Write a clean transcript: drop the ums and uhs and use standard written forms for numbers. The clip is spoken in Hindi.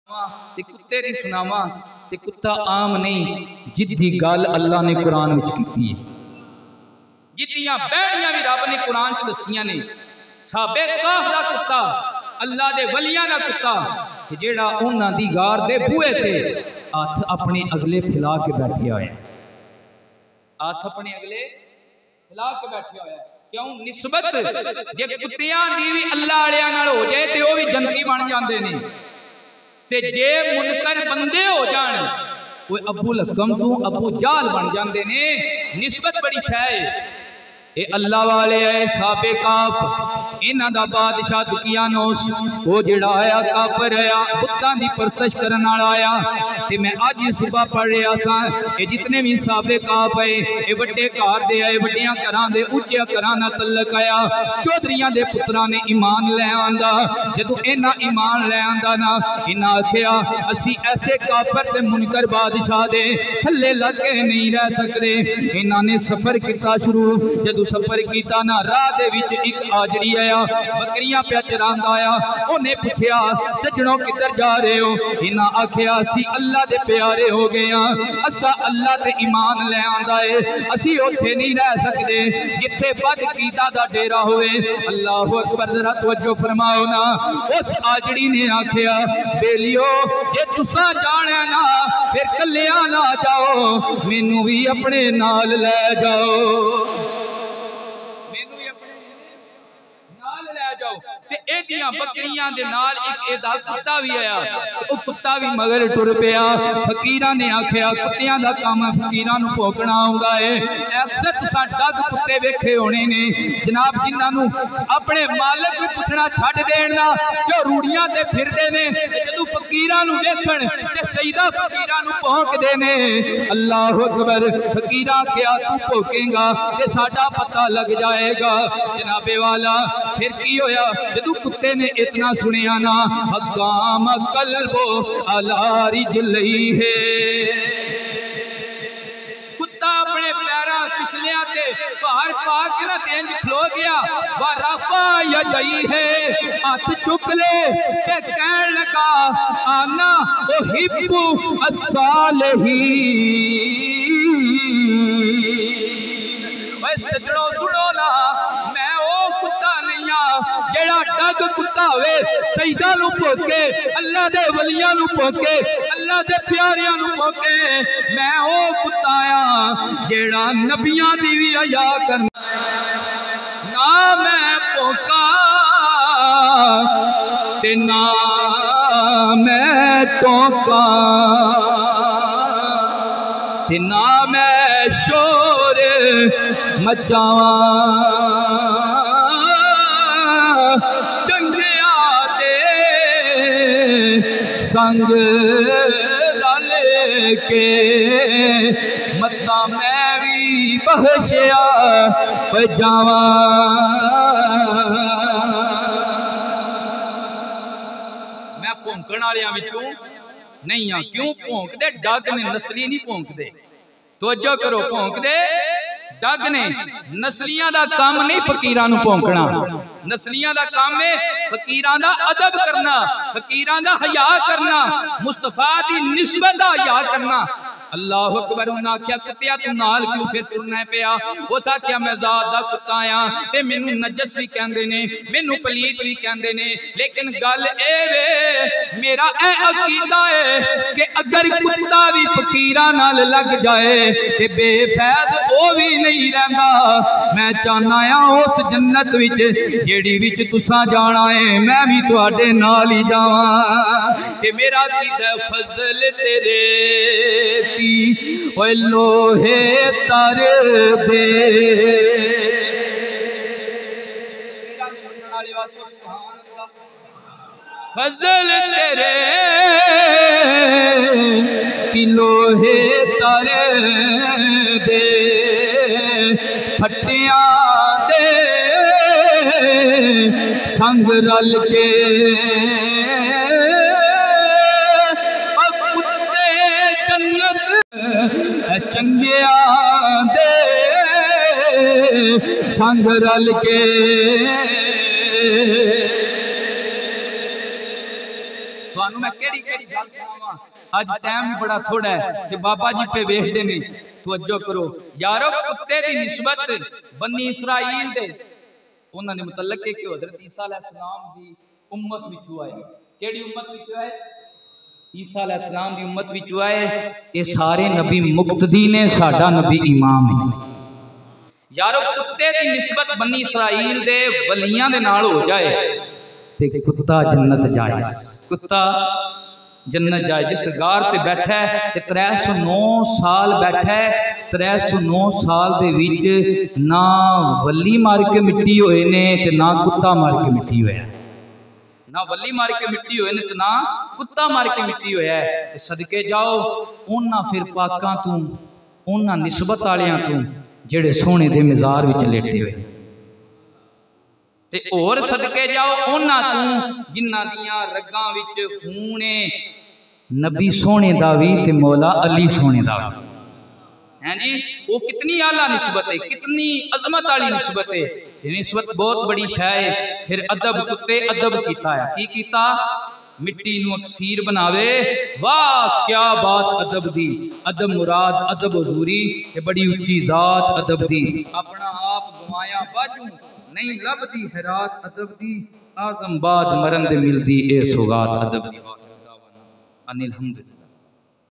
ते कुत्ते दी सुनावा ते कुत्ता आम नहीं जिद्दी गल अल्लाह ने कुरान विच कीती है। जिद्दियां बैड़ियां भी रब ने कुरान च दसियां ने। साबे काफ दा कुत्ता अल्लाह दे वलियां दा कुत्ता कि जेड़ा उन्हां दी गार दे बूहे ते हथ अपने अगले फैला के बैठे होया, हथ अपने अगले फैला के बैठे होया। क्यों? निस्बत जे कुत्तियां दी भी अल्लाह वालियां नाल हो जाए ते ओ भी जन्नती बन जांदे ने, ते जे मुनकर बंदे हो जान वो अबू लकम तू अबू जाल बन जाते ने। निस्बत बड़ी शह है। ये अल्लाह वाले है साबे काफ इन्हां दा बादशाह दुकियानोस वो जिहड़ा आया काफर आया बुत्तां दी परस्तश करन वाला आया। ते मैं अज सुबह पढ़ रहा सा ये जितने भी साबे काफ है ये वड्डे घर दे आए, वड्डियां घरां दे उच्चे घरां नाल तल्लक आया। चौधरियां दे पुत्रां ने ईमान लै आंदा। जदों इन्हां ईमान लै आंदा ना इन्हां आखिया असी ऐसे काफर ते मुनकर बादशाह दे थल्ले लग के नहीं रह सकदे। इन्हां ने सफर किया शुरू। जदों सफर किया ना राह दे विच एक आजड़ी आया बकरियां पे चरांदा आया। उन्हें पूछया सजणों किधर जा रहे हो? इन्हां आखिया असी अल्लाह दे प्यारे हो गए हां, असा अल्लाह ते ईमान ले आंदा है, असी उत्थे नहीं रह सकदे जिथे बदकीता दा डेरा होवे। अल्लाह अकबर, जरा तवज्जो फरमाओ ना। उस आजड़ी ने आखिया बेलियो जे तुसा जाने ना फिर कल्लिया ना जाओ, मैनू भी अपने नाल ले जाओ, बकरियां दे नाल एक एदा कुत्ता भी आया। वो कुत्ता भी मगर टुर पिया। फकीरां ने आखिया कुत्तियां दा काम फकीरां नूं भौंकना आउंदा है। अक्सर तुसां डग कुत्ते वेखे होने ने जनाब जिन्हां नूं अपने मालिक नूं पुछना छड्ड देण दा जो रूड़ियां ते फिरदे ने। जदों फकीरां नूं वेखण ते सईदा फकीरां नूं भौंकदे ने। अल्लाह अकबर। फकीरां आखिया तू भौंकेगा ते साडा पता लग जाएगा। जनाबे वाला फिर की होया? जदों कुत्ते ने इतना सुनिया ना हकाम कल्बो अला रिजलई है। कुत्ता अपने पैरा पिछलियां ते भार पा के ना इंज खलो गया। वरफा यदई है हाथ चुक ले ते कहन लगा आना ओ हिब्बु अस्सालही। सजणों सुनो ना, मैं ओ कुत्ता नहीं आ जेड़ा डग कुत्ता होवे सईदा नूं भौंके, अल्लाह दे वलियां नूं भौंके, अल्लाह दे प्यारियां नूं भौंके। मैं ओ कुत्ता आ जेड़ा नबियां दी भी हया करना। ना मैं भौंका ते ना मैं टोका ते ना मैं शोर मचावा। चंगिया दे संग रल के मता मैं भी बख्शिया बजावा। मैं भौंकण वालियां विचों नहीं हाँ। क्यों भौंकदे? डग ने, नस्ली नहीं भौंकदे। तवज्जो करो, भौंकदे डग ने। नस्लियां दा काम नहीं फकीरां नूं भौंकना। नस्लियां दा काम है फकीरां दा अदब करना, फकीरां दा हया करना, मुस्तफा दी निस्बत दा हया करना। अल्लाह अकबर। उन्हें आख्या कुत्तिया तू नाल क्यों फिर तुरना पिया? उस आख्या मैं जात दा कुत्ता आ ते मैनू नजस भी कहंदे ने, मैनू पलीत भी कहंदे ने, लेकिन गल ए वे मेरा ए अकीदा है कि अगर कुत्ता भी फकीरां नाल लग जाए ते बेफैद ओ भी नहीं रहंदा। मैं चाहना आ उस जन्नत विच जेड़ी विच तुसां जाना है मैं भी तुहाडे नाल ही जावां। ते मेरा अकीदा फजल तेरे ओए लोहे तर दे। फजल तेरे की लोहे तर दे फटिया दे संग रल के। चंगिया दे संग रल के। मैं केड़ी केड़ी गल सुनावां। अज टाइम भी बड़ा थोड़ा है कि बाबा जी पे वेखदे ने। तवज्जो करो यारो, कुत्ते दी निस्बत बनी इसराइल दे उन्होंने मुतलक है कि हज़रत ईसा अलैहिस्सलाम दी उम्मत विचों आए। केड़ी उम्मत विचों आए? ईसा अलैहिस्सलाम दी उम्मत विचों आए। ये सारे नबी मुक्तदी ने, साडा नबी इमाम है। यारो, कुत्ते दी निस्बत बनी इसराइल दे वलियां दे नाल हो जाए ते कुत्ता जन्नत जाए। कुत्ता जन्नत जाए। जिस गार ते बैठा है ते 309 साल बैठा है, 309 साल दे विच ना वली मार के मिट्टी होए ने ते ना कुत्ता मार के मिट्टी होया। ना वली मार के मिट्टी होए ने ते ना कुत्ता मार के मिट्टी होया है। सदके जाओ उन्हां फिर पाकां तू, उन्हां निस्बत वालियां तू जेड़े सोने दे मज़ार विच लेटे हुए, ते होर सदके जाओ उन्हां तू जिन्हां दियां रगां विच खून है नबी सोने दा वी ते मौला अली सोने दा वी। हैं जी, वो कितनी आला निस्बत है, कितनी अजमत वाली निस्बत है। निस्बत बहुत बड़ी शै है। फिर अदब, कुत्ते अदब कीता है। की कीता? मिट्टी नू अक्सीर बनावे। वाह क्या बात अदब दी। अदब मुराद अदब हुजूरी ते बड़ी उच्ची जात अदब दी। अपना आप गवाया बाजू नहीं लभदी हैरात अदब दी। आजम बाद मरन दे मिलदी ए सौगात अदब दी। अनिल हम्द।